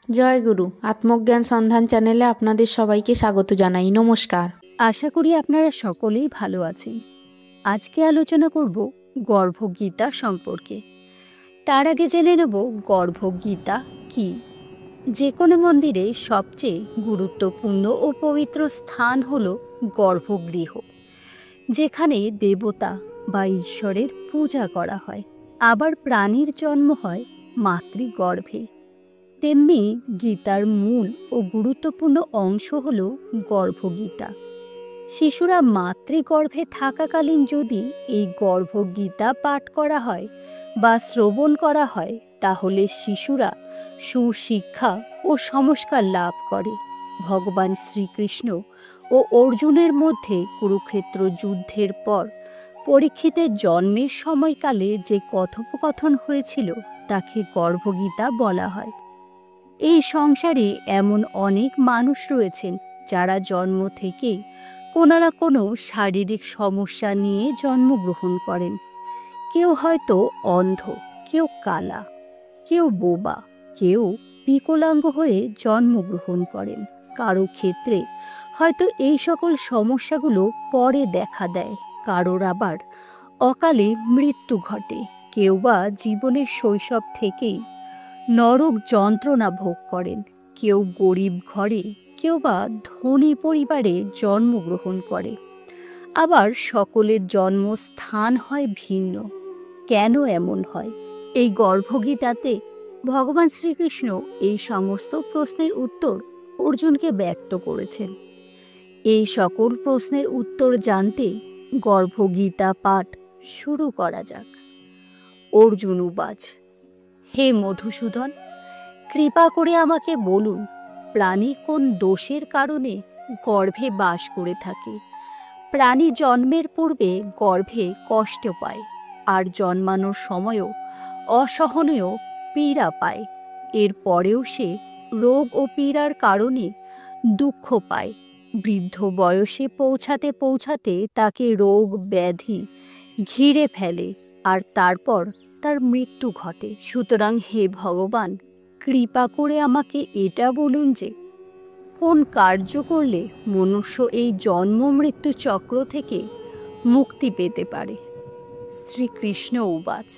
জয় গুরু আত্মজ্ঞান সন্ধান চ্যানেলে আপনাদের সবাইকে স্বাগত জানাই। নমস্কার। আশা করি আপনারা সকলেই ভালো আছেন। আজকে আলোচনা করব গর্ভগীতা সম্পর্কে। তার আগে জেনে নেব গর্ভগীতা কি। যে কোনো মন্দিরে সবচেয়ে গুরুত্বপূর্ণ ও পবিত্র স্থান হল গর্ভগৃহ, যেখানে দেবতা বা ঈশ্বরের পূজা করা হয়। আবার প্রাণীর জন্ম হয় মাতৃগর্ভে। তেমনি গীতার মূল ও গুরুত্বপূর্ণ অংশ হল গর্ভগীতা। শিশুরা মাতৃগর্ভে থাকাকালীন যদি এই গর্ভগীতা পাঠ করা হয় বা শ্রবণ করা হয়, তাহলে শিশুরা সুশিক্ষা ও সংস্কার লাভ করে। ভগবান শ্রীকৃষ্ণ ও অর্জুনের মধ্যে কুরুক্ষেত্র যুদ্ধের পর পরীক্ষিতের জন্মের সময়কালে যে কথোপকথন হয়েছিল তাকে গর্ভগীতা বলা হয়। এই সংসারে এমন অনেক মানুষ রয়েছেন যারা জন্ম থেকেই কোনো না কোনো শারীরিক সমস্যা নিয়ে জন্মগ্রহণ করেন। কেউ হয়তো অন্ধ, কেউ কালা, কেউ বোবা, কেউ বিকলাঙ্গ হয়ে জন্মগ্রহণ করেন। কারো ক্ষেত্রে হয়তো এই সকল সমস্যাগুলো পরে দেখা দেয়, কারোর আবার অকালে মৃত্যু ঘটে। কেউ বা জীবনের শৈশব থেকেই নরক যন্ত্রণা ভোগ করেন। কেউ গরিব ঘরে, কেউ বা ধনী পরিবারে জন্মগ্রহণ করে। আবার সকলের জন্মস্থান হয় ভিন্ন। কেন এমন হয়? এই গর্ভগীতাতে ভগবান শ্রীকৃষ্ণ এই সমস্ত প্রশ্নের উত্তর অর্জুনকে ব্যক্ত করেছেন। এই সকল প্রশ্নের উত্তর জানতে গর্ভগীতা পাঠ শুরু করা যাক। অর্জুন উবাচ, হে মধুসূদন, কৃপা করে আমাকে বলুন, প্রাণী কোন দোষের কারণে গর্ভে বাস করে থাকে? প্রাণী জন্মের পূর্বে গর্ভে কষ্ট পায়, আর জন্মানোর সময়ও অসহনীয় পীড়া পায়। এর পরেও সে রোগ ও পীড়ার কারণে দুঃখ পায়। বৃদ্ধ বয়সে পৌঁছাতে পৌঁছাতে তাকে রোগ ব্যাধি ঘিরে ফেলে, আর তারপর তার মৃত্যু ঘটে। সুতরাং হে ভগবান, কৃপা করে আমাকে এটা বলুন যে কোন কার্য করলে মনুষ্য এই জন্ম মৃত্যু চক্র থেকে মুক্তি পেতে পারে। শ্রীকৃষ্ণ উবাচ,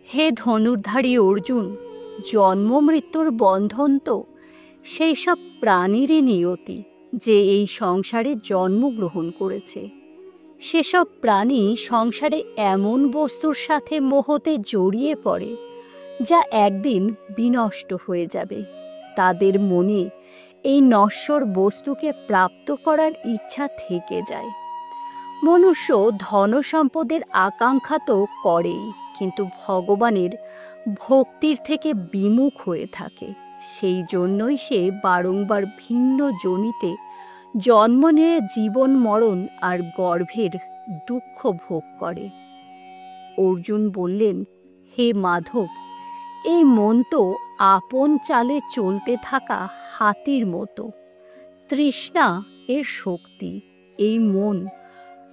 হে ধনুর্ধারী অর্জুন, জন্ম মৃত্যুর বন্ধন তো সেই সব প্রাণীরই নিয়তি যে এই সংসারে জন্মগ্রহণ করেছে। সেসব প্রাণী সংসারে এমন বস্তুর সাথে মোহতে জড়িয়ে পড়ে যা একদিন বিনষ্ট হয়ে যাবে। তাদের মনে এই নশ্বর বস্তুকে প্রাপ্ত করার ইচ্ছা থেকে যায়। মনুষ্য ধন সম্পদের আকাঙ্ক্ষা তো করেই, কিন্তু ভগবানের ভক্তির থেকে বিমুখ হয়ে থাকে। সেই জন্যই সে বারংবার ভিন্ন যোনিতে জন্ম নিয়ে জীবন মরণ আর গর্ভের দুঃখ ভোগ করে। অর্জুন বললেন, হে মাধব, এই মন তো আপন চালে চলতে থাকা হাতির মতো। তৃষ্ণা এর শক্তি। এই মন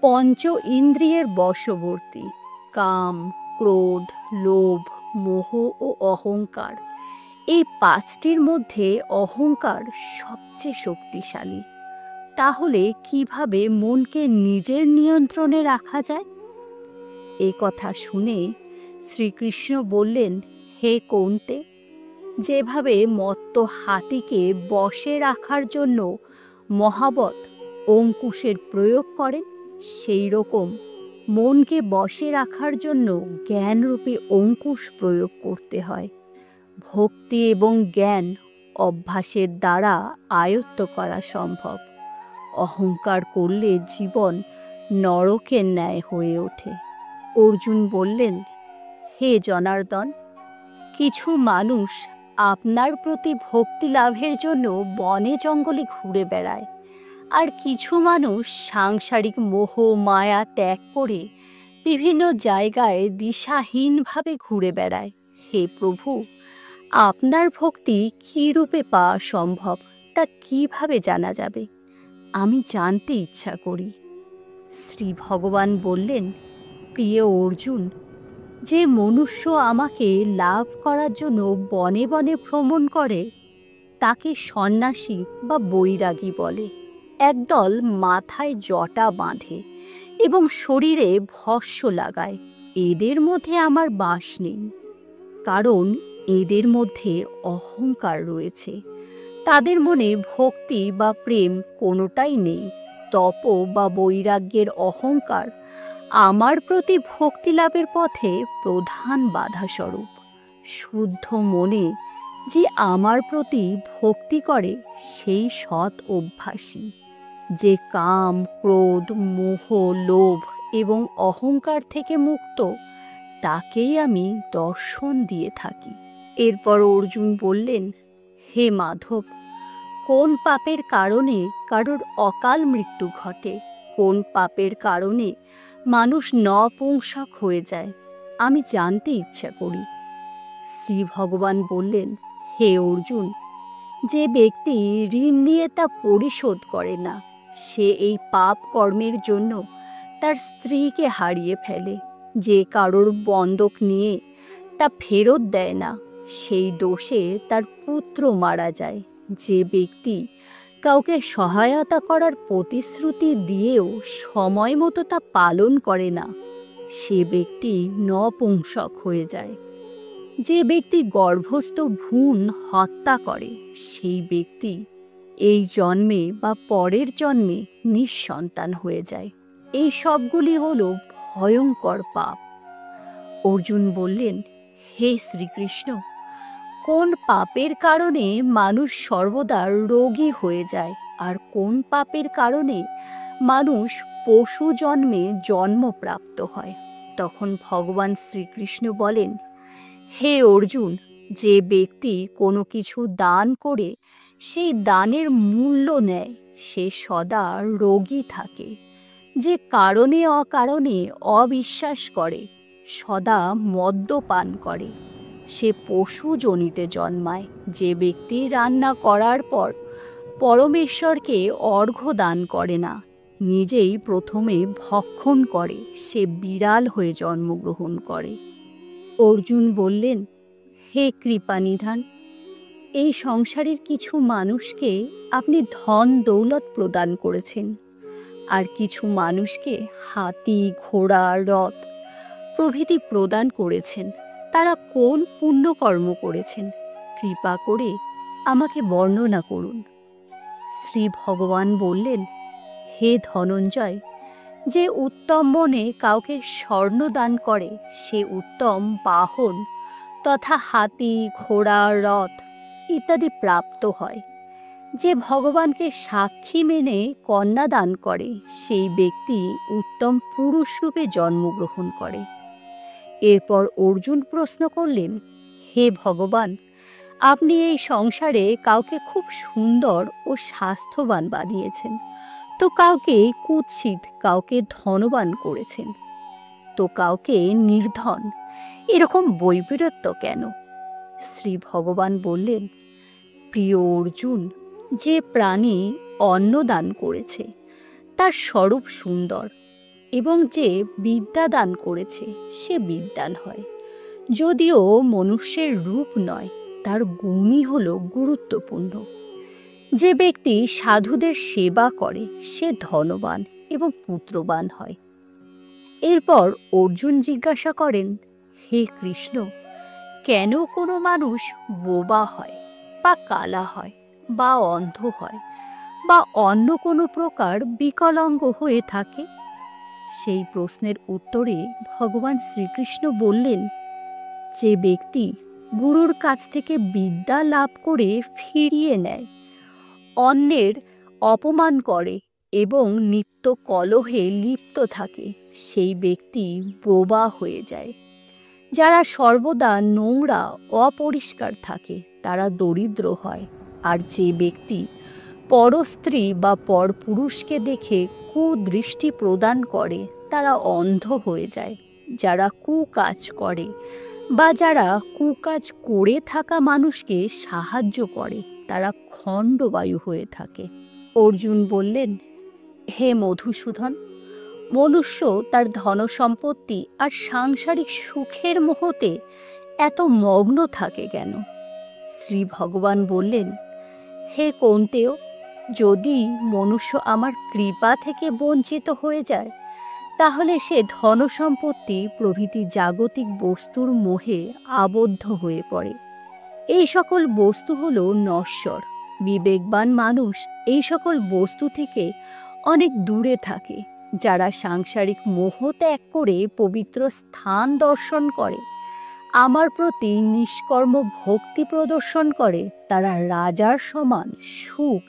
পঞ্চ ইন্দ্রিয়ের বশবর্তী। কাম, ক্রোধ, লোভ, মোহ ও অহংকার, এই পাঁচটির মধ্যে অহংকার সবচেয়ে শক্তিশালী। তাহলে কিভাবে মনকে নিজের নিয়ন্ত্রণে রাখা যায়? এ কথা শুনে শ্রীকৃষ্ণ বললেন, হে কৌন্তে, যেভাবে মত্ত হাতিকে বশে রাখার জন্য মহাবৎ অঙ্কুশের প্রয়োগ করেন, সেই রকম মনকে বশে রাখার জন্য জ্ঞানরূপী অঙ্কুশ প্রয়োগ করতে হয়। ভক্তি এবং জ্ঞান অভ্যাসের দ্বারা আয়ত্ত করা সম্ভব। অহংকার করলে জীবন নরকের ন্যায় হয়ে ওঠে। অর্জুন বললেন, হে জনার্দন, কিছু মানুষ আপনার প্রতি ভক্তি লাভের জন্য বনে জঙ্গলে ঘুরে বেড়ায়, আর কিছু মানুষ সাংসারিক মোহ মায়া ত্যাগ করে বিভিন্ন জায়গায় দিশাহীনভাবে ঘুরে বেড়ায়। হে প্রভু, আপনার ভক্তি কী রূপে পাওয়া সম্ভব তা কিভাবে জানা যাবে? আমি জানতে ইচ্ছা করি। শ্রী ভগবান বললেন, প্রিয় অর্জুন, যে মনুষ্য আমাকে লাভ করার জন্য বনে বনে ভ্রমণ করে, তাকে সন্ন্যাসী বা বৈরাগী বলে। একদল মাথায় জটা বাঁধে এবং শরীরে ভস্য লাগায়। এদের মধ্যে আমার বাস নেই, কারণ এদের মধ্যে অহংকার রয়েছে। তাদের মনে ভক্তি বা প্রেম কোনোটাই নেই। তপ বা বৈরাগ্যের অহংকার আমার প্রতি ভক্তি লাভের পথে প্রধান বাধাস্বরূপ। শুদ্ধ মনে যে আমার প্রতি ভক্তি করে সেই সৎ অভ্যাসী, যে কাম, ক্রোধ, মোহ, লোভ এবং অহংকার থেকে মুক্ত, তাকেই আমি দর্শন দিয়ে থাকি। এরপর অর্জুন বললেন, হে মাধব, কোন পাপের কারণে কারোর অকাল মৃত্যু ঘটে, কোন পাপের কারণে মানুষ নপুংসক হয়ে যায়, আমি জানতে ইচ্ছা করি। শ্রী ভগবান বললেন, হে অর্জুন, যে ব্যক্তি ঋণ নিয়ে তা পরিশোধ করে না, সে এই পাপ কর্মের জন্য তার স্ত্রীকে হারিয়ে ফেলে। যে কারোর বন্ধক নিয়ে তা ফেরত দেয় না, সেই দোষে তার পুত্র মারা যায়। যে ব্যক্তি কাউকে সহায়তা করার প্রতিশ্রুতি দিয়েও সময় মতো তা পালন করে না, সে ব্যক্তি নপুংসক হয়ে যায়। যে ব্যক্তি গর্ভস্থ ভ্রূণ হত্যা করে, সেই ব্যক্তি এই জন্মে বা পরের জন্মে নিঃসন্তান হয়ে যায়। এই সবগুলি হলো ভয়ঙ্কর পাপ। অর্জুন বললেন, হে শ্রীকৃষ্ণ, কোন পাপের কারণে মানুষ সর্বদা রোগী হয়ে যায়, আর কোন পাপের কারণে মানুষ পশু জন্মে জন্মপ্রাপ্ত হয়? তখন ভগবান শ্রীকৃষ্ণ বলেন, হে অর্জুন, যে ব্যক্তি কোনো কিছু দান করে সেই দানের মূল্য নেয়, সে সদা রোগী থাকে। যে কারণে অকারণে অবিশ্বাস করে, সদা মদ্যপান করে, সে পশু জনিতে জন্মায়। যে ব্যক্তি রান্না করার পর পরমেশ্বরকে অর্ঘ্য দান করে না, নিজেই প্রথমে ভক্ষণ করে, সে বিড়াল হয়ে জন্মগ্রহণ করে। অর্জুন বললেন, হে কৃপানিধান, এই সংসারের কিছু মানুষকে আপনি ধন দৌলত প্রদান করেছেন, আর কিছু মানুষকে হাতি, ঘোড়া, রথ প্রভৃতি প্রদান করেছেন। তারা কোন পুণ্যকর্ম করেছেন, কৃপা করে আমাকে বর্ণনা করুন। শ্রী ভগবান বললেন, হে ধনঞ্জয়, যে উত্তম মনে কাউকে স্বর্ণ দান করে, সে উত্তম বাহন তথা হাতি, ঘোড়া, রথ ইত্যাদি প্রাপ্ত হয়। যে ভগবানকে সাক্ষী মেনে কন্যা দান করে, সেই ব্যক্তি উত্তম পুরুষ রূপে জন্মগ্রহণ করে। এরপর অর্জুন প্রশ্ন করলেন, হে ভগবান, আপনি এই সংসারে কাউকে খুব সুন্দর ও স্বাস্থ্যবান বানিয়েছেন, তো কাউকে কুৎসিত, কাউকে ধনবান করেছেন, তো কাউকে নির্ধন। এরকম বৈপরীত্য কেন? শ্রী ভগবান বললেন, প্রিয় অর্জুন, যে প্রাণী অন্ন দান করেছে তার স্বরূপ সুন্দর, এবং যে বিদ্যা দান করেছে সে বিদ্বান হয়। যদিও মনুষ্যের রূপ নয়, তার গুণই হল গুরুত্বপূর্ণ। যে ব্যক্তি সাধুদের সেবা করে সে ধনবান এবং পুত্রবান হয়। এরপর অর্জুন জিজ্ঞাসা করেন, হে কৃষ্ণ, কেন কোনো মানুষ বোবা হয়, বা কালা হয়, বা অন্ধ হয়, বা অন্য কোনো প্রকার বিকলাঙ্গ হয়ে থাকে? সেই প্রশ্নের উত্তরে ভগবান শ্রীকৃষ্ণ বললেন, যে ব্যক্তি গুরুর কাছ থেকে বিদ্যা লাভ করে ফিরিয়ে নেয়, অন্যের অপমান করে এবং নিত্য কলহে লিপ্ত থাকে, সেই ব্যক্তি বোবা হয়ে যায়। যারা সর্বদা নোংরা, অপরিষ্কার থাকে, তারা দরিদ্র হয়। আর যে ব্যক্তি পরস্ত্রী বা পরপুরুষকে দেখে কুদৃষ্টি প্রদান করে, তারা অন্ধ হয়ে যায়। যারা কুকাজ করে বা যারা কুকাজ করে থাকা মানুষকে সাহায্য করে, তারা খণ্ডবায়ু হয়ে থাকে। অর্জুন বললেন, হে মধুসূদন, মনুষ্য তার ধনসম্পত্তি আর সাংসারিক সুখের মোহতে এত মগ্ন থাকে কেন? শ্রী ভগবান বললেন, হে কৌন্তেয়, যদি মনুষ্য আমার কৃপা থেকে বঞ্চিত হয়ে যায়, তাহলে সে ধনসম্পত্তি প্রভৃতি জাগতিক বস্তুর মোহে আবদ্ধ হয়ে পড়ে। এই সকল বস্তু হল নশ্বর। বিবেকবান মানুষ এই সকল বস্তু থেকে অনেক দূরে থাকে। যারা সাংসারিক মোহ ত্যাগ করে পবিত্র স্থান দর্শন করে, আমার প্রতি নিষ্কর্ম ভক্তি প্রদর্শন করে, তারা রাজার সমান সুখ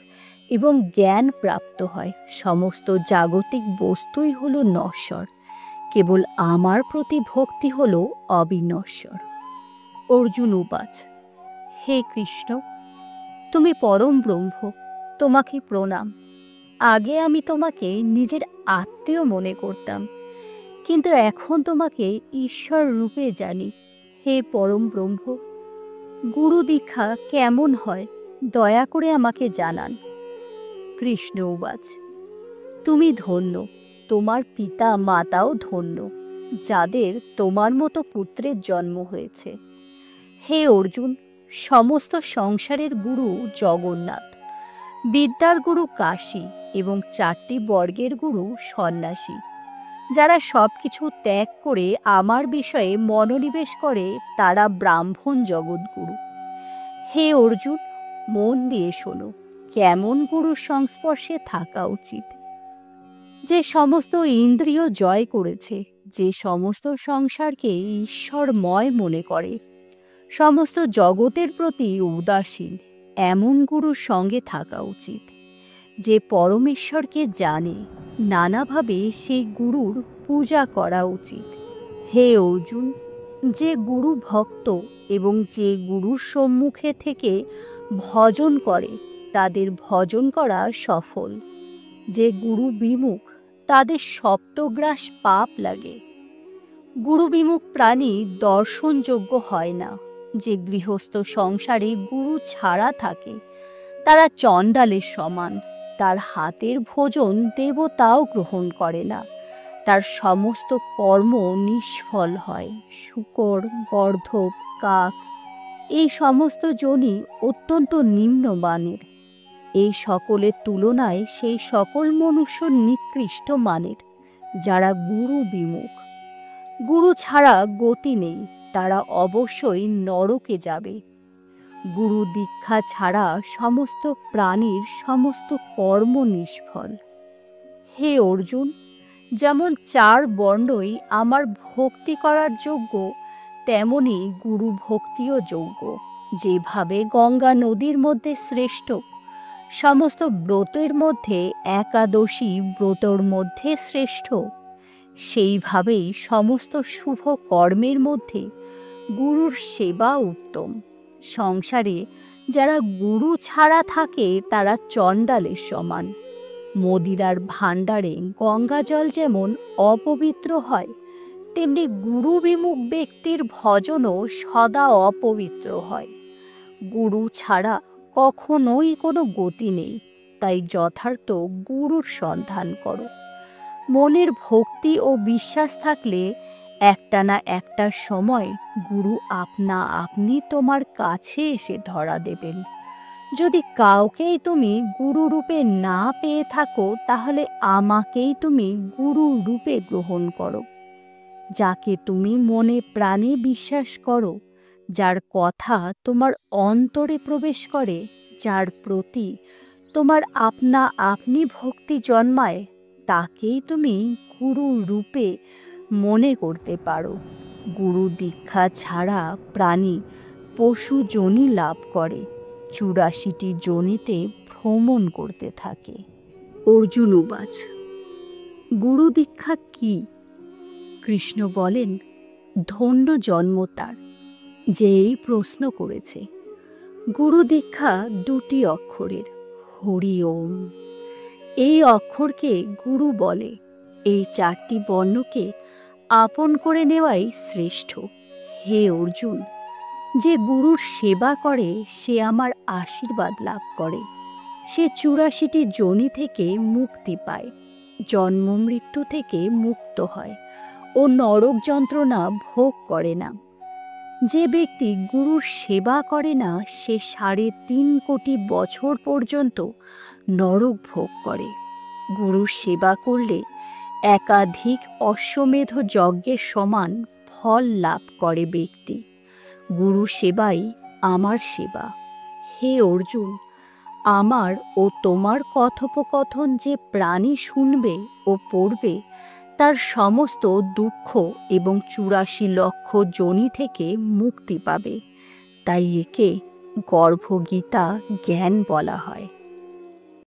এবং জ্ঞান প্রাপ্ত হয়। সমস্ত জাগতিক বস্তুই হলো নশ্বর, কেবল আমার প্রতি ভক্তি হলো অবিনশ্বর। অর্জুন উবাচ, হে কৃষ্ণ, তুমি পরম ব্রহ্ম, তোমাকে প্রণাম। আগে আমি তোমাকে নিজের আত্মীয় মনে করতাম, কিন্তু এখন তোমাকে ঈশ্বর রূপে জানি। হে পরম ব্রহ্ম, গুরু দীক্ষা কেমন হয় দয়া করে আমাকে জানান। কৃষ্ণ উবাচ, তুমি ধন্য, তোমার পিতা মাতাও ধন্য, যাদের তোমার মতো পুত্রের জন্ম হয়েছে। হে অর্জুন, সমস্ত সংসারের গুরু জগন্নাথ, বিদ্যার গুরু কাশী এবং 4টি বর্গের গুরু সন্ন্যাসী। যারা সব কিছু ত্যাগ করে আমার বিষয়ে মনোনিবেশ করে, তারা ব্রাহ্মণ জগৎগুরু। হে অর্জুন, মন দিয়ে শোনো, কেমন গুরুর সংস্পর্শে থাকা উচিত। যে সমস্ত ইন্দ্রিয় জয় করেছে, যে সমস্ত সংসারকে ঈশ্বরময় মনে করে, সমস্ত জগতের প্রতি উদাসীন, এমন গুরুর সঙ্গে থাকা উচিত। যে পরমেশ্বরকে জানে, নানাভাবে সেই গুরুর পূজা করা উচিত। হে অর্জুন, যে গুরু ভক্ত এবং যে গুরুর সম্মুখে থেকে ভজন করে, তাদের ভজন করা সফল। যে গুরু বিমুখ, তাদের সপ্তগ্রাস পাপ লাগে। গুরু বিমুখ প্রাণী দর্শনযোগ্য হয় না। যে গৃহস্থ সংসারে গুরু ছাড়া থাকে, তারা চণ্ডালের সমান। তার হাতের ভোজন দেবতাও গ্রহণ করে না। তার সমস্ত কর্ম নিষ্ফল হয়। শূকর, গর্ধব, কাক, এই সমস্ত যোনি অত্যন্ত নিম্নমানের। এই সকলের তুলনায় সেই সকল মনুষ্য নিকৃষ্ট মানের, যারা গুরু বিমুখ। গুরু ছাড়া গতি নেই, তারা অবশ্যই নরকে যাবে। গুরু দীক্ষা ছাড়া সমস্ত প্রাণীর সমস্ত কর্ম নিষ্ফল। হে অর্জুন, যেমন 4 বর্ণই আমার ভক্তি করার যোগ্য, তেমনি গুরু ভক্তিও যোগ্য। যেভাবে গঙ্গা নদীর মধ্যে শ্রেষ্ঠ, সমস্ত ব্রতের মধ্যে একাদশী ব্রতর মধ্যে শ্রেষ্ঠ, সেইভাবেই সমস্ত শুভ কর্মের মধ্যে গুরুর সেবা উত্তম। সংসারে যারা গুরু ছাড়া থাকে, তারা চণ্ডালের সমান। মদিরার ভাণ্ডারে গঙ্গা জল যেমন অপবিত্র হয়, তেমনি গুরু বিমুখ ব্যক্তির ভজনও সদা অপবিত্র হয়। গুরু ছাড়া কখনোই কোনো গতি নেই, তাই যথার্থ গুরুর সন্ধান করো। মনের ভক্তি ও বিশ্বাস থাকলে একটা না একটা সময় গুরু আপনা আপনি তোমার কাছে এসে ধরা দেবেন। যদি কাউকেই তুমি গুরু রূপে না পেয়ে থাকো, তাহলে আমাকেই তুমি গুরু রূপে গ্রহণ করো। যাকে তুমি মনে প্রাণে বিশ্বাস করো, যার কথা তোমার অন্তরে প্রবেশ করে, যার প্রতি তোমার আপনা আপনি ভক্তি জন্মায়, তাকেই তুমি গুরু রূপে মনে করতে পারো। গুরু দীক্ষা ছাড়া প্রাণী পশু যোনি লাভ করে, 84টি যোনিতে ভ্রমণ করতে থাকে। অর্জুন উবাচ, গুরু দীক্ষা কি? কৃষ্ণ বলেন, ধন্য জন্ম তার, যে এই প্রশ্ন করেছে। গুরু দীক্ষা 2টি অক্ষরের, হরি ওম। এই অক্ষরকে গুরু বলে। এই 4টি বর্ণকে আপন করে নেওয়াই শ্রেষ্ঠ। হে অর্জুন, যে গুরুর সেবা করে, সে আমার আশীর্বাদ লাভ করে। সে 84টি যোনি থেকে মুক্তি পায়, জন্ম মৃত্যু থেকে মুক্ত হয় ও নরক যন্ত্রণা ভোগ করে না। যে ব্যক্তি গুরুর সেবা করে না সে 3.5 কোটি বছর পর্যন্ত নরক ভোগ করে। গুরুর সেবা করলে একাধিক অশ্বমেধ যজ্ঞের সমান ফল লাভ করে ব্যক্তি। গুরু সেবাই আমার সেবা। হে অর্জুন, আমার ও তোমার কথোপকথন যে প্রাণী শুনবে ও পড়বে তার সমস্ত দুঃখ এবং 84 লক্ষ যোনি থেকে মুক্তি পাবে। তাই একে গর্ভগীতা জ্ঞান বলা হয়।